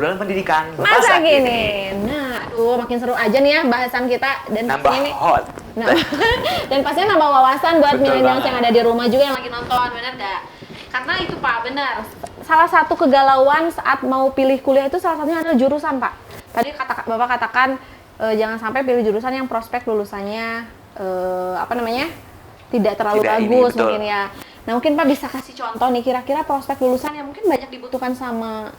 obrolan pendidikan masa kini. Nah, makin seru aja nih ya bahasan kita dan nambah ini. hot. Nah, dan pastinya nambah wawasan buat Betul milenial banget. yang ada di rumah juga yang lagi nonton, benar nggak? Karena itu Pak, benar. Salah satu kegalauan saat mau pilih kuliah itu salah satunya adalah jurusan Pak. Tadi Bapak katakan jangan sampai pilih jurusan yang prospek lulusannya tidak terlalu Tidak ini, bagus betul. mungkin ya. Nah mungkin Pak bisa kasih contoh nih kira-kira prospek lulusan yang mungkin banyak dibutuhkan sama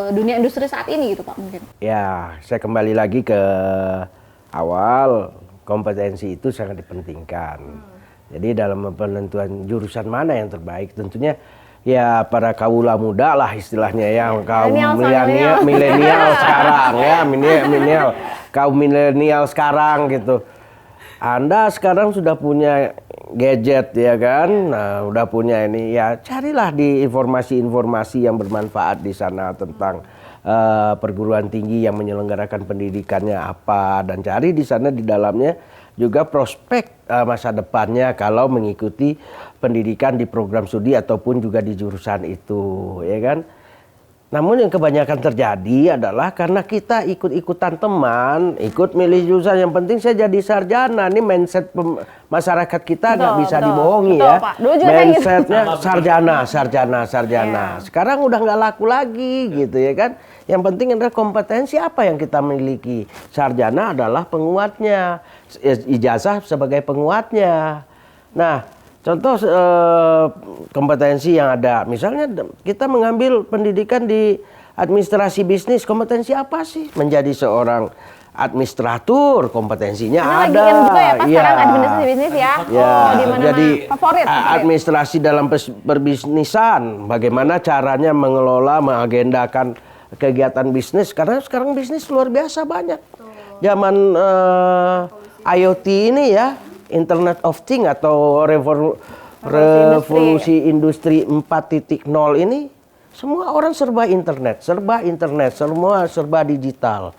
dunia industri saat ini gitu Pak mungkin. Ya, saya kembali lagi ke awal, kompetensi itu sangat dipentingkan. Jadi dalam penentuan jurusan mana yang terbaik tentunya ya para kaula muda lah istilahnya ya, kaum milenial sekarang ya, kaum milenial sekarang gitu. Anda sekarang sudah punya gadget ya kan, nah udah punya ini ya carilah di informasi-informasi yang bermanfaat di sana tentang perguruan tinggi yang menyelenggarakan pendidikannya apa dan cari di sana di dalamnya juga prospek masa depannya kalau mengikuti pendidikan di program studi ataupun juga di jurusan itu ya kan. Namun yang kebanyakan terjadi adalah karena kita ikut-ikutan teman, ikut milih jurusan yang penting saya jadi sarjana. Ini mindset masyarakat kita nggak bisa dibohongi ya. Mindsetnya sarjana. Yeah. Sekarang udah nggak laku lagi gitu ya kan. Yang penting adalah kompetensi apa yang kita miliki. Sarjana adalah penguatnya, ijazah sebagai penguatnya. Nah, contoh kompetensi yang ada, misalnya kita mengambil pendidikan di administrasi bisnis, kompetensi apa sih? Menjadi seorang administratur, kompetensinya karena ada. Lagi juga ya Pak sekarang administrasi bisnis ya. Jadi favorit. administrasi dalam perbisnisan, bagaimana caranya mengelola, mengagendakan kegiatan bisnis, karena sekarang bisnis luar biasa banyak. Zaman IoT ini ya, Internet of Things atau revolusi industri 4.0 ini semua orang serba internet, semua serba digital.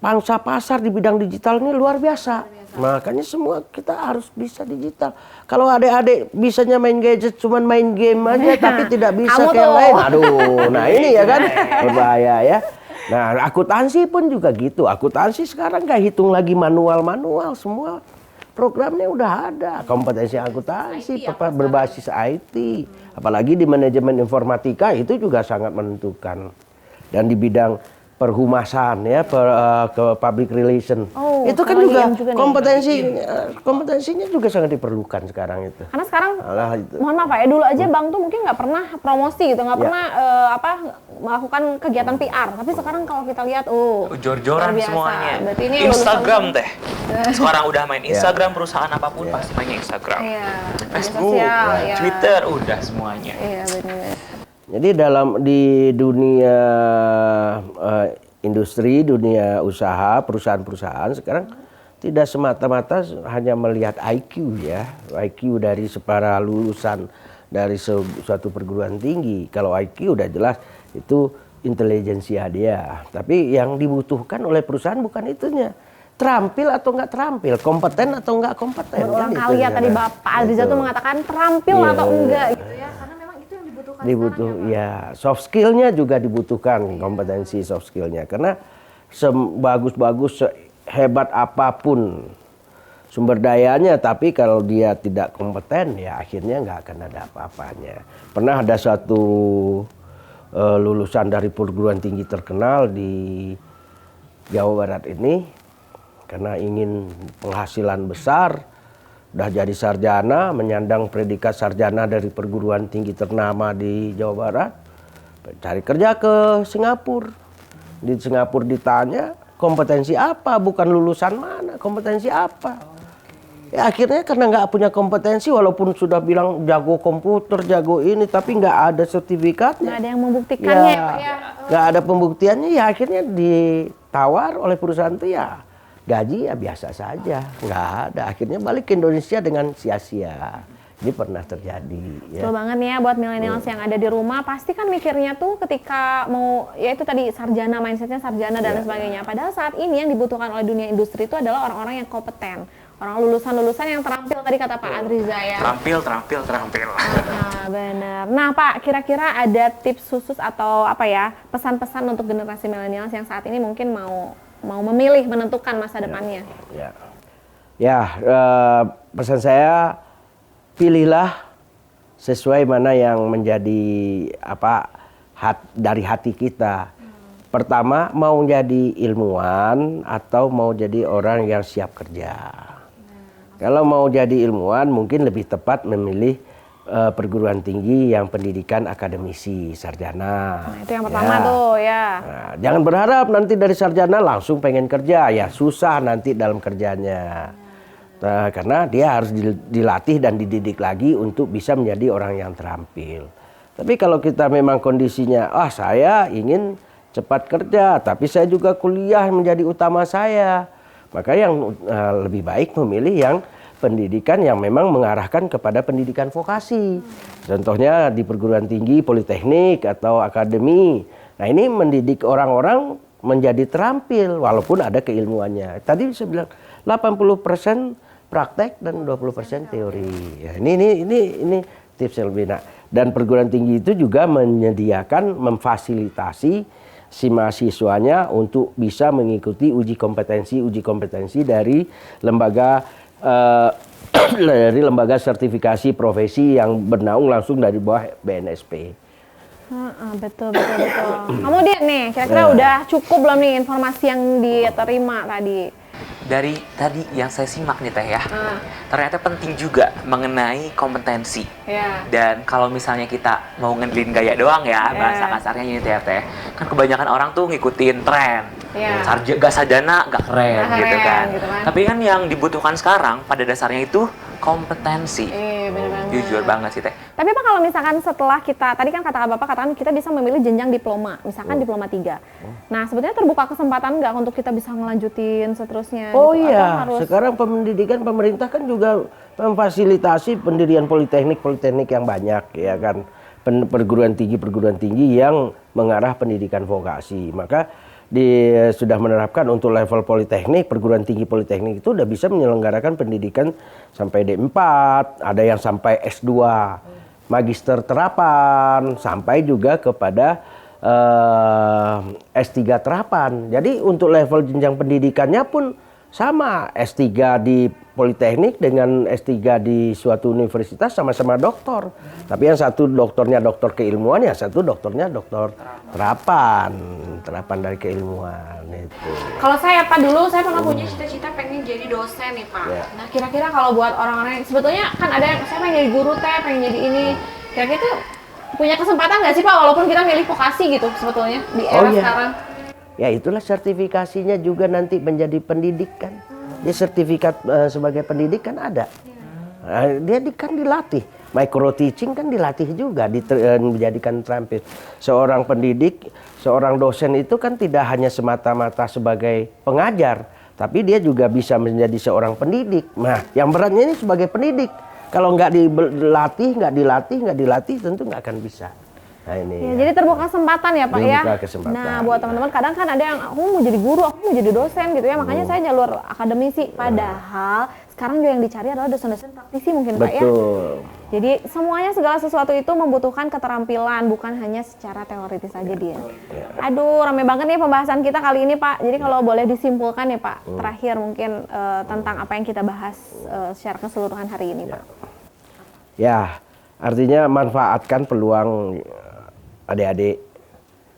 Pangsa pasar di bidang digital ini luar biasa. Makanya semua kita harus bisa digital. Kalau adik-adik bisanya main gadget, cuman main game aja tapi tidak bisa kayak yang lain. Aduh, nah ini ya kan berbahaya ya. Nah, akuntansi pun juga gitu. Akuntansi sekarang nggak hitung lagi manual, semua programnya udah ada. Kompetensi akuntansi berbasis IT. Apalagi di manajemen informatika itu juga sangat menentukan. Dan di bidang perhumasan ya, ke public relation. Itu kan juga kompetensinya juga sangat diperlukan sekarang itu. Karena sekarang, mohon maaf Pak ya, dulu aja Bang tuh mungkin nggak pernah promosi gitu, nggak pernah melakukan kegiatan PR. Tapi sekarang kalau kita lihat, jor-joran semuanya. Berarti ini Instagram teh. Sekarang udah main Instagram, perusahaan apapun pasti mainnya Instagram. Facebook, Twitter, udah semuanya. Iya benar. Jadi di dunia industri, dunia usaha, perusahaan-perusahaan sekarang tidak semata-mata hanya melihat IQ ya, IQ dari para lulusan dari suatu perguruan tinggi. Kalau IQ udah jelas itu intelijensia dia. Tapi yang dibutuhkan oleh perusahaan bukan itunya. Terampil atau nggak terampil, kompeten atau nggak kompeten. Berulang kali ya tadi Bapak Adriza tuh mengatakan terampil atau enggak gitu ya. Ya, soft skillnya juga dibutuhkan, kompetensi soft skillnya. Karena sebagus-bagus, sehebat apapun sumber dayanya, tapi kalau dia tidak kompeten, ya akhirnya nggak akan ada apa-apanya. Pernah ada satu lulusan dari perguruan tinggi terkenal di Jawa Barat ini, karena ingin penghasilan besar, udah jadi sarjana, menyandang predikat sarjana dari perguruan tinggi ternama di Jawa Barat, cari kerja ke Singapura. Di Singapura ditanya, kompetensi apa? Bukan lulusan mana, kompetensi apa? Ya akhirnya karena nggak punya kompetensi, walaupun sudah bilang jago komputer, jago ini, tapi nggak ada sertifikatnya. Nggak ada yang membuktikannya ya Pak ya. Nggak ada pembuktiannya, ya akhirnya ditawar oleh perusahaan itu ya gaji ya biasa saja, nggak ada. Akhirnya balik ke Indonesia dengan sia-sia. Ini pernah terjadi. Ya. Betul banget nih ya buat millennials yang ada di rumah, pasti kan mikirnya tuh ketika mau, ya itu tadi sarjana, mindsetnya sarjana dan lain sebagainya. Padahal saat ini yang dibutuhkan oleh dunia industri itu adalah orang-orang yang kompeten. orang lulusan yang terampil tadi kata Pak Adriza ya. Terampil. Benar. Nah Pak, kira-kira ada tips khusus atau apa ya pesan-pesan untuk generasi milenial yang saat ini mungkin mau memilih menentukan masa depannya? Pesan saya, pilihlah sesuai mana yang menjadi dari hati kita. Pertama, mau jadi ilmuwan atau mau jadi orang yang siap kerja. Kalau mau jadi ilmuwan, mungkin lebih tepat memilih perguruan tinggi yang pendidikan akademisi, sarjana. Nah, itu yang pertama tuh ya. Nah, jangan berharap nanti dari sarjana langsung pengen kerja, ya susah nanti dalam kerjanya. Nah, karena dia harus dilatih dan dididik lagi untuk bisa menjadi orang yang terampil. Tapi kalau kita memang kondisinya, saya ingin cepat kerja, tapi saya juga kuliah menjadi utama saya. Maka yang lebih baik memilih yang pendidikan yang memang mengarahkan kepada pendidikan vokasi. Contohnya di perguruan tinggi, politeknik atau akademi. Nah ini mendidik orang-orang menjadi terampil walaupun ada keilmuannya. Tadi saya bilang 80% praktek dan 20% teori. Ya, ini tips yang lebih enak. Dan perguruan tinggi itu juga menyediakan, memfasilitasi si mahasiswanya untuk bisa mengikuti uji kompetensi dari lembaga sertifikasi profesi yang bernaung langsung dari bawah BNSP. Betul. Kemudian nih, kira-kira udah cukup belum nih informasi yang diterima tadi? Dari tadi yang saya simak nih Teh ya, ternyata penting juga mengenai kompetensi. Dan kalau misalnya kita mau ngendelin gaya doang ya, bahasa kasarnya ini Teh, kan kebanyakan orang tuh ngikutin tren. Gak sarjana, gak keren gitu kan. Tapi kan yang dibutuhkan sekarang pada dasarnya itu kompetensi. Jujur banget sih Teh. Tapi Pak, kalau misalkan setelah kita, tadi kan kata Bapak katakan kita bisa memilih jenjang diploma, misalkan diploma 3. Nah sebetulnya terbuka kesempatan nggak untuk kita bisa ngelanjutin seterusnya? Sekarang pemerintah kan juga memfasilitasi pendirian politeknik yang banyak ya kan. Perguruan tinggi yang mengarah pendidikan vokasi. Maka sudah menerapkan untuk level politeknik, perguruan tinggi politeknik itu udah bisa menyelenggarakan pendidikan sampai D4, ada yang sampai S2, magister terapan, sampai juga kepada S3 terapan. Jadi untuk level jenjang pendidikannya pun sama, S3 di politeknik dengan S3 di suatu universitas sama-sama doktor. Tapi yang satu doktornya doktor keilmuan, yang satu doktornya doktor terapan dari keilmuan itu. Kalau saya Pak, dulu saya pernah punya cita-cita pengen jadi dosen nih Pak. Nah kira-kira kalau buat orang-orang yang sebetulnya kan ada yang saya pengen jadi guru pengen jadi ini, kira-kira itu punya kesempatan nggak sih Pak walaupun kita milih vokasi gitu sebetulnya di era sekarang? Ya itulah sertifikasinya juga nanti menjadi pendidikan. Dia sertifikat sebagai pendidik kan ada. Dia kan dilatih. Micro teaching kan dilatih juga menjadikan terampil. Seorang pendidik, seorang dosen itu kan tidak hanya semata-mata sebagai pengajar, tapi dia juga bisa menjadi seorang pendidik. Nah, yang beratnya ini sebagai pendidik. Kalau nggak dilatih, tentu nggak akan bisa. Nah, ini jadi terbuka kesempatan ya Pak ya. Kesempatan. Nah buat teman-teman kadang kan ada yang aku mau jadi guru, aku mau jadi dosen gitu ya, makanya saya jalur akademisi. Padahal sekarang juga yang dicari adalah dosen-dosen praktisi mungkin Pak ya. Jadi semuanya segala sesuatu itu membutuhkan keterampilan, bukan hanya secara teoritis saja dia. Aduh rame banget nih pembahasan kita kali ini Pak. Jadi kalau boleh disimpulkan ya Pak, terakhir mungkin tentang apa yang kita bahas secara keseluruhan hari ini Pak. Ya, artinya manfaatkan peluang adik-adik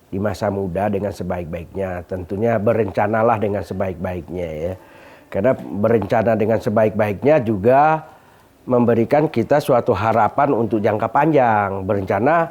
di masa muda dengan sebaik-baiknya. Tentunya berencanalah dengan sebaik-baiknya ya. Karena berencana dengan sebaik-baiknya juga memberikan kita suatu harapan untuk jangka panjang. Berencana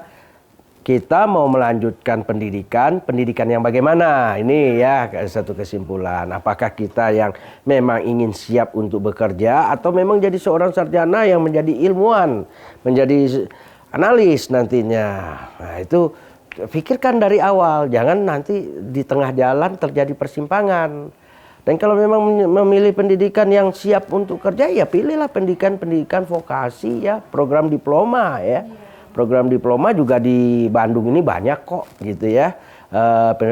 kita mau melanjutkan pendidikan yang bagaimana? Ini ya satu kesimpulan. Apakah kita yang memang ingin siap untuk bekerja atau memang jadi seorang sarjana yang menjadi ilmuwan, menjadi analis nantinya. Nah itu pikirkan dari awal, jangan nanti di tengah jalan terjadi persimpangan. Dan kalau memang memilih pendidikan yang siap untuk kerja, ya pilihlah pendidikan vokasi ya, program diploma ya. Program diploma juga di Bandung ini banyak kok gitu ya,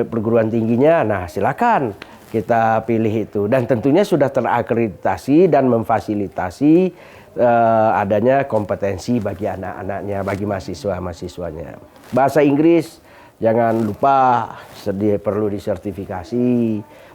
perguruan tingginya. Nah silakan kita pilih itu. Dan tentunya sudah terakreditasi dan memfasilitasi adanya kompetensi bagi anak-anaknya, bagi mahasiswa-mahasiswanya. Bahasa Inggris jangan lupa perlu disertifikasi.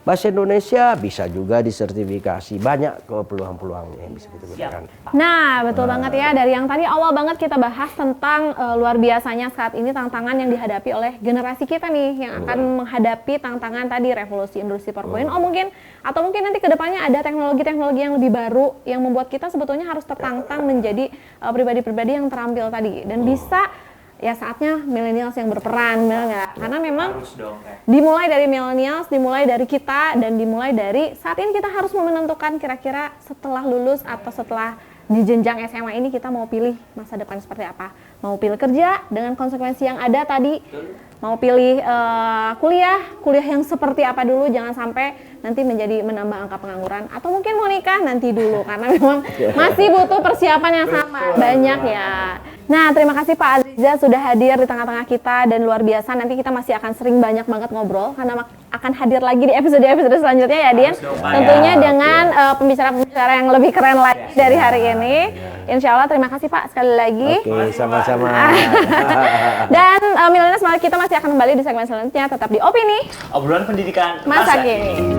Bahasa Indonesia bisa juga disertifikasi. Banyak peluang-peluangnya yang bisa kita gunakan. Nah, betul banget ya. Dari yang tadi awal banget kita bahas tentang luar biasanya saat ini tantangan yang dihadapi oleh generasi kita nih yang akan menghadapi tantangan tadi revolusi industri 4.0 mungkin, atau mungkin nanti kedepannya ada teknologi-teknologi yang lebih baru yang membuat kita sebetulnya harus tertantang menjadi pribadi-pribadi yang terampil tadi dan bisa. Ya saatnya millennials yang berperan, benar nggak? Karena memang dimulai dari millennials, dimulai dari kita, dan dimulai dari saat ini kita harus menentukan kira-kira setelah lulus atau setelah di jenjang SMA ini kita mau pilih masa depan seperti apa. Mau pilih kerja dengan konsekuensi yang ada tadi, mau pilih kuliah yang seperti apa dulu, jangan sampai nanti menambah angka pengangguran, atau mungkin mau nikah nanti dulu karena memang masih butuh persiapan yang sama banyak ya. Nah, terima kasih Pak Adriza sudah hadir di tengah-tengah kita dan luar biasa. Nanti kita masih akan sering banyak banget ngobrol karena akan hadir lagi di episode-episode selanjutnya ya, Dian. Tentunya dengan pembicara-pembicara yang lebih keren lagi dari hari ini. Insya Allah, terima kasih Pak sekali lagi. Oke, sama-sama. Dan milenials, kita masih akan kembali di segmen selanjutnya. Tetap di Opini Obrolan pendidikan masa kini.